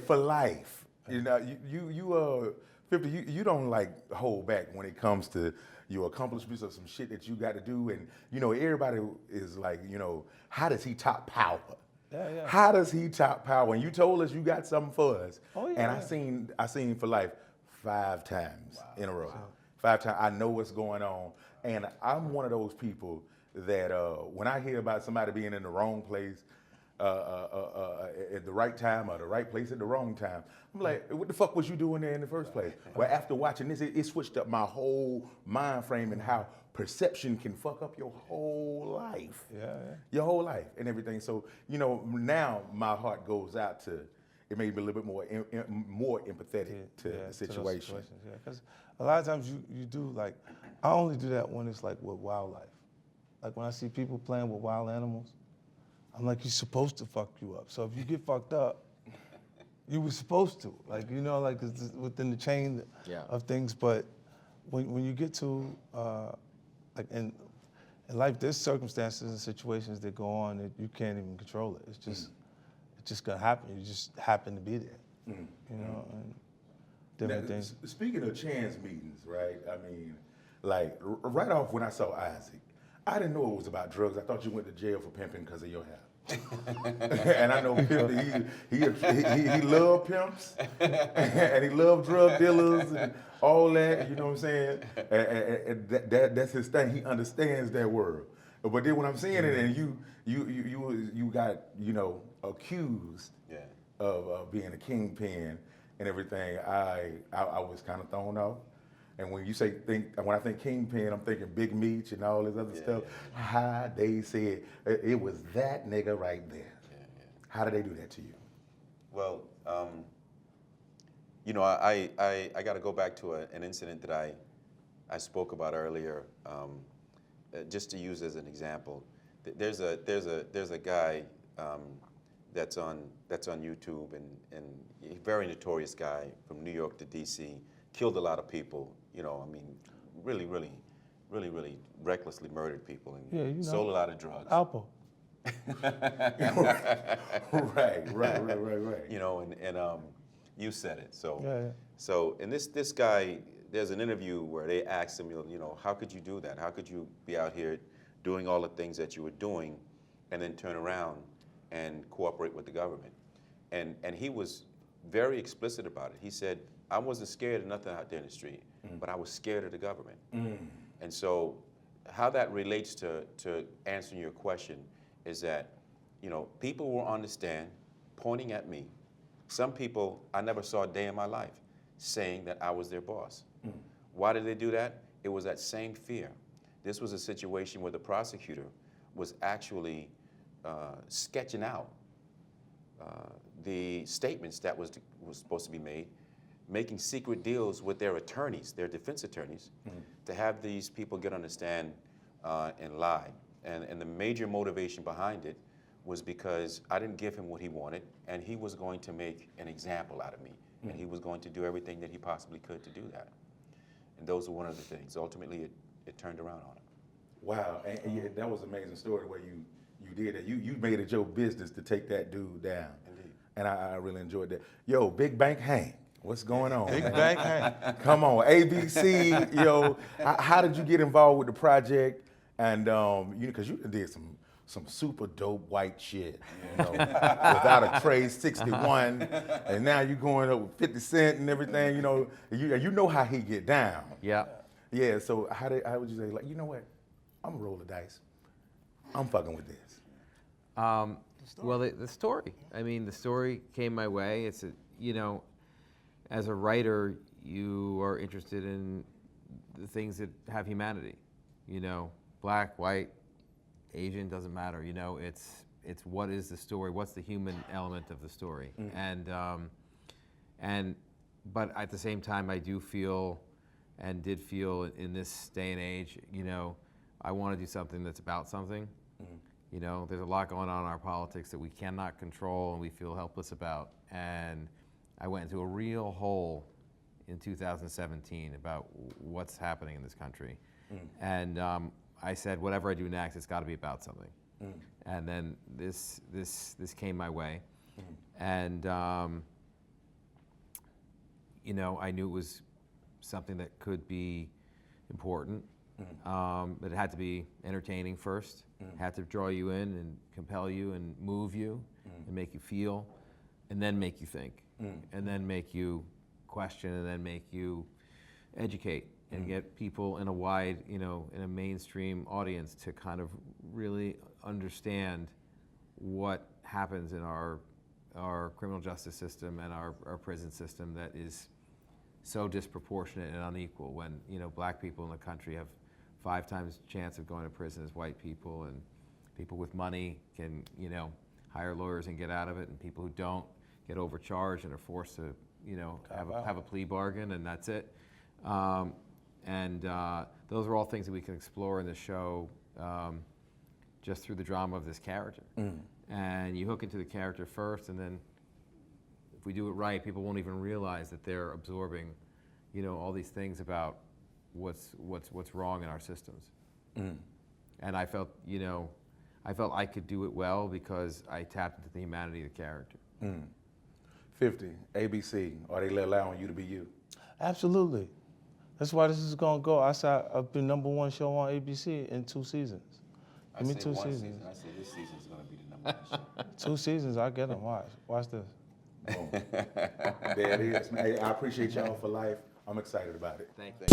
for life. You know, you 50. You don't like hold back when it comes to your accomplishments or some shit that you got to do, and you know everybody is like, you know, how does he top power? Yeah. How does he top power? And you told us you got something for us. Oh, yeah, And yeah. I seen for life 5 times in a row. Wow. 5 times. I know what's going on. And I'm one of those people that when I hear about somebody being in the wrong place at the right time or the right place at the wrong time, I'm like, what the fuck was you doing there in the first place? Well, after watching this, it switched up my whole mind frame and how perception can fuck up your whole life. Yeah. Your whole life and everything. So, you know, now my heart goes out to, it made me a little bit more empathetic to the situation. Yeah, because a lot of times you do, like, I only do that when it's like with wildlife. Like when I see people playing with wild animals, I'm like, you're supposed to fuck you up. So if you get fucked up, you were supposed to. Like, you know, like it's within the chain of things. But when you get to, like in life, there's circumstances and situations that go on that you can't even control it. It's just gonna happen. You just happen to be there, you know, and different things. Speaking of chance meetings, right? I mean, like right off when I saw Isaac, I didn't know it was about drugs. I thought you went to jail for pimping because of your hair. And I know he loved pimps and he loved drug dealers and all that. You know what I'm saying? And that's his thing. He understands that world. But then when I'm seeing it, and you got, you know, accused of being a kingpin and everything, I was kind of thrown off. And when you when I think kingpin, I'm thinking Big Meech and all this other stuff. Yeah. How they said it was that nigga right there. Yeah. How did they do that to you? Well, you know, I got to go back to an incident that I spoke about earlier, just to use as an example. There's a guy that's on YouTube and a very notorious guy from New York to DC, killed a lot of people. You know, I mean, really recklessly murdered people and Yeah, you know, sold a lot of drugs. Alpo. Right. You know, and you said it. So Yeah. so and this guy, there's an interview where they asked him, you know, how could you do that? How could you be out here doing all the things that you were doing and then turn around and cooperate with the government? And he was very explicit about it. He said, I wasn't scared of nothing out there in the street, but I was scared of the government. And so how that relates to answering your question is that, you know, people were on the stand pointing at me. Some people I never saw a day in my life saying that I was their boss. Why did they do that? It was that same fear. This was a situation where the prosecutor was actually sketching out the statements that was supposed to be made, making secret deals with their attorneys, their defense attorneys, to have these people get on the stand and lie. And the major motivation behind it was because I didn't give him what he wanted, and he was going to make an example out of me, and he was going to do everything that he possibly could to do that. And those were one of the things. Ultimately, it turned around on him. Wow, and that was an amazing story the way you did that. You made it your business to take that dude down. Indeed. And I really enjoyed that. Yo, Big Bank Hank, what's going on? Big man? Bank Hank. Come on, ABC, yo, how did you get involved with the project? And because you did some super dope white shit, you know, Without a Trace, 61, and now you going up with 50 Cent and everything, you know, you know how he get down. Yeah. Yeah, so how would you say, like, you know what, I'm gonna roll the dice. I'm fucking with this. Well, the story. I mean, the story came my way. It's you know, as a writer, you are interested in the things that have humanity. You know, black, white, Asian, doesn't matter. You know, it's what is the story? What's the human element of the story? But at the same time, I do feel, and did feel in this day and age, you know, I want to do something that's about something. You know, there's a lot going on in our politics that we cannot control and we feel helpless about. And I went into a real hole in 2017 about what's happening in this country. And I said, whatever I do next, it's got to be about something. And then this came my way. And you know, I knew it was something that could be important, but it had to be entertaining first. Had to draw you in and compel you and move you and make you feel, and then make you think, and then make you question, and then make you educate and get people in a wide, you know, in a mainstream audience to kind of really understand what happens in our criminal justice system and our prison system that is so disproportionate and unequal, when, you know, black people in the country have 5 times chance of going to prison as white people, and people with money can, you know, hire lawyers and get out of it, and people who don't get overcharged and are forced to, you know, have a plea bargain, and that's it. Those are all things that we can explore in the show just through the drama of this character. And you hook into the character first, and then if we do it right, people won't even realize that they're absorbing, you know, all these things about what's wrong in our systems. And I felt, you know, I could do it well because I tapped into the humanity of the character. 50, ABC, are they allowing you to be you? Absolutely. That's why this is gonna go. I said I've been #1 show on ABC in 2 seasons. Give me 2 seasons. I say this season's gonna be the #1 show. 2 seasons, I get them. Watch this. Boom. There it is. Hey, I appreciate y'all for life. I'm excited about it. Thank you.